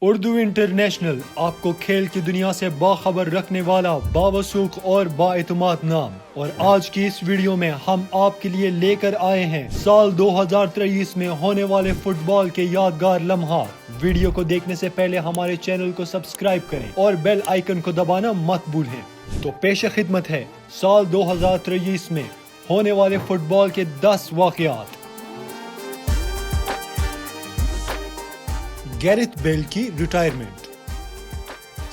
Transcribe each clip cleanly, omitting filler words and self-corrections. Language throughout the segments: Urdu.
اردو انٹرنیشنل آپ کو کھیل کی دنیا سے باخبر رکھنے والا باوثوق اور بااعتماد نام، اور آج کی اس ویڈیو میں ہم آپ کے لیے لے کر آئے ہیں سال 2023 میں ہونے والے فٹ بال کے یادگار لمحات۔ ویڈیو کو دیکھنے سے پہلے ہمارے چینل کو سبسکرائب کریں اور بیل آئیکن کو دبانا مت بھولیں۔ تو پیش خدمت ہے سال 2023 میں ہونے والے فٹ بال کے 10 واقعات۔ گیرتھ بیل کی ریٹائرمنٹ۔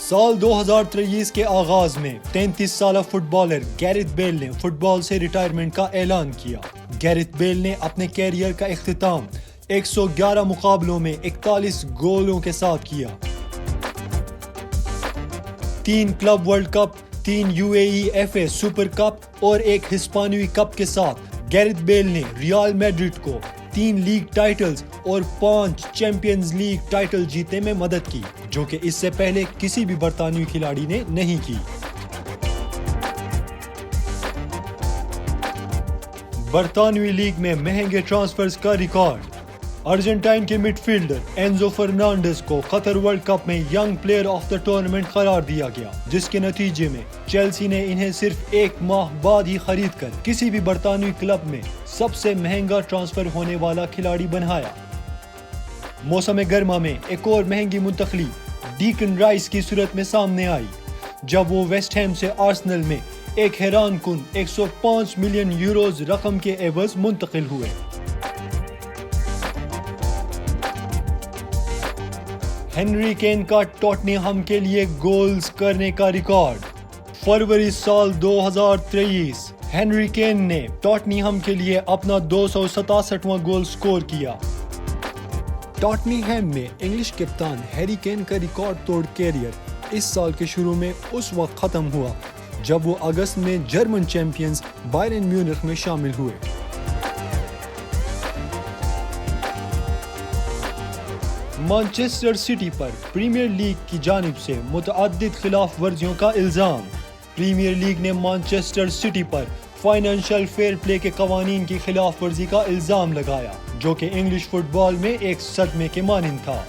سال 2023 کے آغاز میں 33 سالہ فٹ بالر گیرتھ بیل نے فٹ بال سے ریٹائرمنٹ کا اعلان کیا۔ گیرتھ بیل نے اپنے کیریئر کا اختتام 111 مقابلوں میں 41 گولوں کے ساتھ کیا۔ 3 club world cup, 3 UEFA super cup اور 1 ہسپانوی کپ کے ساتھ گیرتھ بیل نے ریال میڈرڈ کو 3 لیگ ٹائٹلز اور 5 چیمپئنز لیگ ٹائٹل جیتنے میں مدد کی، جو کہ اس سے پہلے کسی بھی برطانوی کھلاڑی نے نہیں کی۔ برطانوی لیگ میں مہنگے ٹرانسفرز کا ریکارڈ۔ ارجنٹائن کے مڈ فیلڈر اینزو فرنانڈز کو قطر ورلڈ کپ میں young player of the tournament قرار دیا گیا، جس کے نتیجے میں چیلسی نے انہیں صرف 1 ماہ بعد ہی خرید کر کسی بھی برطانوی کلب میں سب سے مہنگا ٹرانسفر ہونے والا کھلاڑی بنایا۔ موسم گرما میں ایک اور مہنگی منتقلی ڈیکن رائس کی صورت میں سامنے آئی، جب وہ ویسٹ ہیم سے آرسنل میں ایک حیران کن 105 ملین یوروز رقم کے عوض منتقل ہوئے۔ ہنری کین کا ٹوٹنہم کے لیے گولز کرنے کا ریکارڈ۔ فروری سال 2023 ہنری کین نے ٹوٹنہم کے لیے اپنا 267واں گول سکور کیا۔ ٹوٹنہم میں انگلش کپتان ہیری کین کا ریکارڈ توڑ کیریئر اس سال کے شروع میں اس وقت ختم ہوا جب وہ اگست میں جرمن چیمپئنز بائرن میونخ میں شامل ہوئے۔ مانچسٹر سٹی پر پریمیئر لیگ کی جانب سے متعدد خلاف ورزیوں کا الزام۔ پریمیئر لیگ نے مانچسٹر سٹی پر فائنینشل فیئر پلے کے قوانین کی خلاف ورزی کا الزام لگایا، جو کہ انگلش فٹ بال میں ایک صدمے کے مانند تھا۔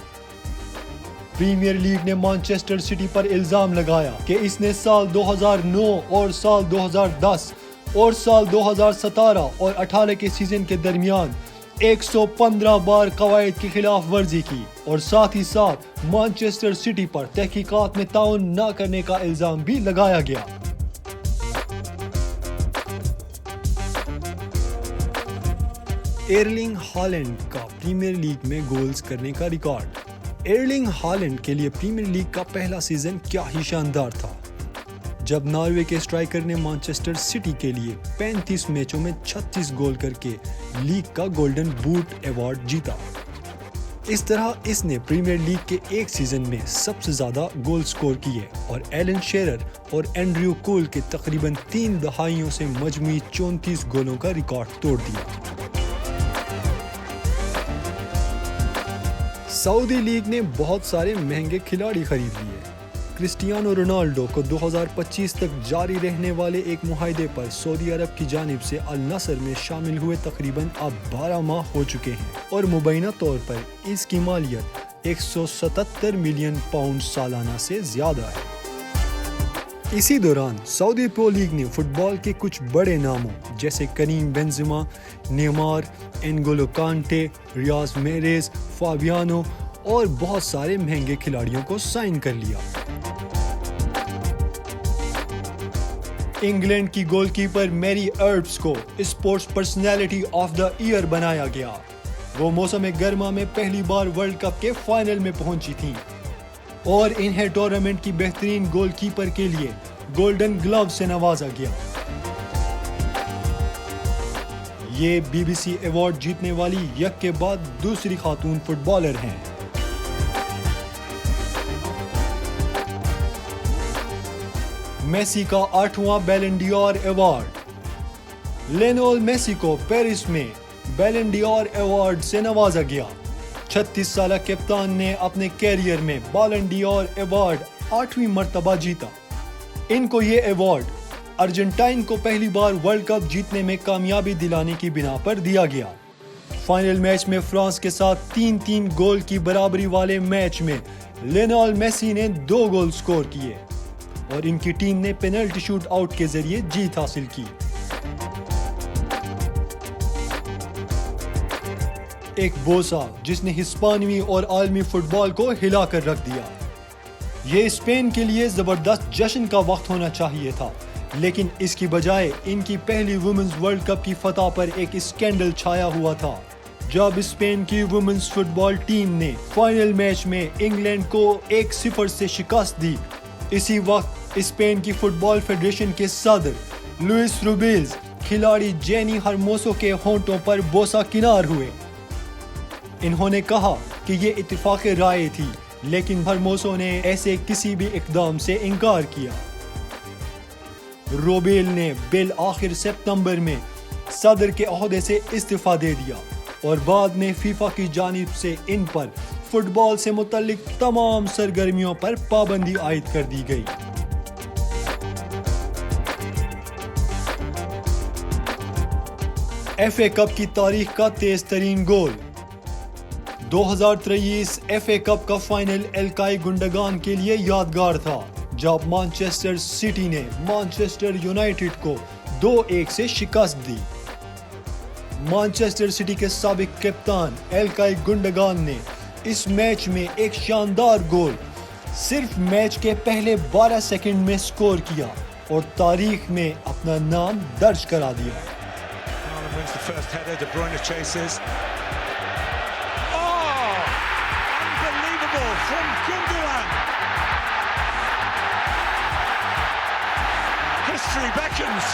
پریمیئر لیگ نے مانچسٹر سٹی پر الزام لگایا کہ اس نے سال 2009 اور سال 2010 اور سال 2017 اور 18 کے سیزن کے درمیان 115 بار قواعد کی خلاف ورزی کی، اور ساتھ ہی ساتھ مانچسٹر سٹی پر تحقیقات میں تعاون نہ کرنے کا الزام بھی لگایا گیا۔ ایرلنگ ہالینڈ کا پریمیئر لیگ میں گولز کرنے کا ریکارڈ۔ ایرلنگ ہالینڈ کے لیے پریمیئر لیگ کا پہلا سیزن کیا ہی شاندار تھا، جب ناروے کے اسٹرائکر نے مانچسٹر سٹی کے لیے 35 میچوں میں 36 گول کر کے لیگ کا گولڈن بوٹ ایوارڈ جیتا۔ اس طرح اس نے پریمیئر لیگ کے ایک سیزن میں سب سے زیادہ گول سکور کیے اور ایلن شیرر اور اینڈریو کول کے تقریباً 3 دہائیوں سے مجموعی 34 گولوں کا ریکارڈ توڑ دیا۔ سعودی لیگ نے بہت سارے مہنگے کھلاڑی خرید لیے۔ کرسٹیانو رونالڈو کو 2025 تک جاری رہنے والے ایک معاہدے پر سعودی عرب کی جانب سے النصر میں شامل ہوئے تقریباً اب 12 ماہ ہو چکے ہیں، اور مبینہ طور پر اس کی مالیت 177 ملین پاؤنڈ سالانہ سے زیادہ ہے۔ اسی دوران سعودی پرو لیگ نے فٹ بال کے کچھ بڑے ناموں جیسے کریم بنزیما، نیمار، انگولو کانٹے، ریاض محرز، فابیانو اور بہت سارے مہنگے کھلاڑیوں کو سائن کر لیا۔ انگلینڈ کی گول کیپر میری اربس کو sports personality of the year بنایا گیا۔ وہ موسم گرما میں پہلی بار ورلڈ کپ کے فائنل میں پہنچی تھیں اور انہیں ٹورنامنٹ کی بہترین گول کیپر کے لیے گولڈن گلو سے نوازا گیا۔ یہ BBC ایوارڈ جیتنے والی یک کے بعد دوسری خاتون فٹ بالر ہیں۔ میسی کا 8واں بیلن ڈیور ایوارڈ۔ لینول میسی کو پیرس میں بیلن ڈیور ایوارڈ سے نوازا گیا۔ 36 سالہ کپتان نے اپنے کیریئر میں بیلن ڈیور ایوارڈ 8ویں مرتبہ جیتا۔ ان کو یہ ایوارڈ ارجنٹائن کو پہلی بار ورلڈ کپ جیتنے میں کامیابی دلانے کی بنا پر دیا گیا۔ فائنل میچ میں فرانس کے ساتھ 3-3 گول کی برابری والے میچ میں لیونل میسی نے 2 گول سکور کیے اور ان کی ٹیم نے پینلٹی شوٹ آؤٹ کے ذریعے جیت حاصل کی۔ ایک بوسہ جس نے ہسپانوی اور عالمی فٹ بال کو ہلا کر رکھ دیا۔ یہ اسپین کے لیے زبردست جشن کا وقت ہونا چاہیے تھا، لیکن اس کی بجائے ان کی پہلی ویمنز ورلڈ کپ کی فتح پر ایک اسکینڈل چھایا ہوا تھا جب اسپین کی ویمنز فٹ بال ٹیم نے فائنل میچ میں انگلینڈ کو 1-0 سے شکست دی۔ اسی وقت اسپین کی فٹ بال فیڈریشن کے صدر لوئس روبیلز کھلاڑی جینی ہرموسو کے ہونٹوں پر بوسہ کنار ہوئے۔ انہوں نے کہا کہ یہ اتفاق رائے تھی، لیکن ہرموسو نے ایسے کسی بھی اقدام سے انکار کیا۔ روبیل نے بالآخر ستمبر میں صدر کے عہدے سے استعفیٰ دے دیا اور بعد میں فیفا کی جانب سے ان پر فٹ بال سے متعلق تمام سرگرمیوں پر پابندی عائد کر دی گئی۔ ایف اے کپ کی تاریخ کا تیز ترین گول۔ 2023 ایف اے کپ کا فائنل الکائی گنڈگان کے لیے یادگار تھا جب مانچسٹر سٹی نے مانچسٹر یونائیٹڈ کو 2-1 سے شکست دی۔ مانچسٹر سٹی کے سابق کپتان الکائی گنڈگان نے اس میچ میں ایک شاندار گول صرف میچ کے پہلے 12 سیکنڈ میں سکور کیا اور تاریخ میں اپنا نام درج کرا دیا۔ From Gundogan. History beckons.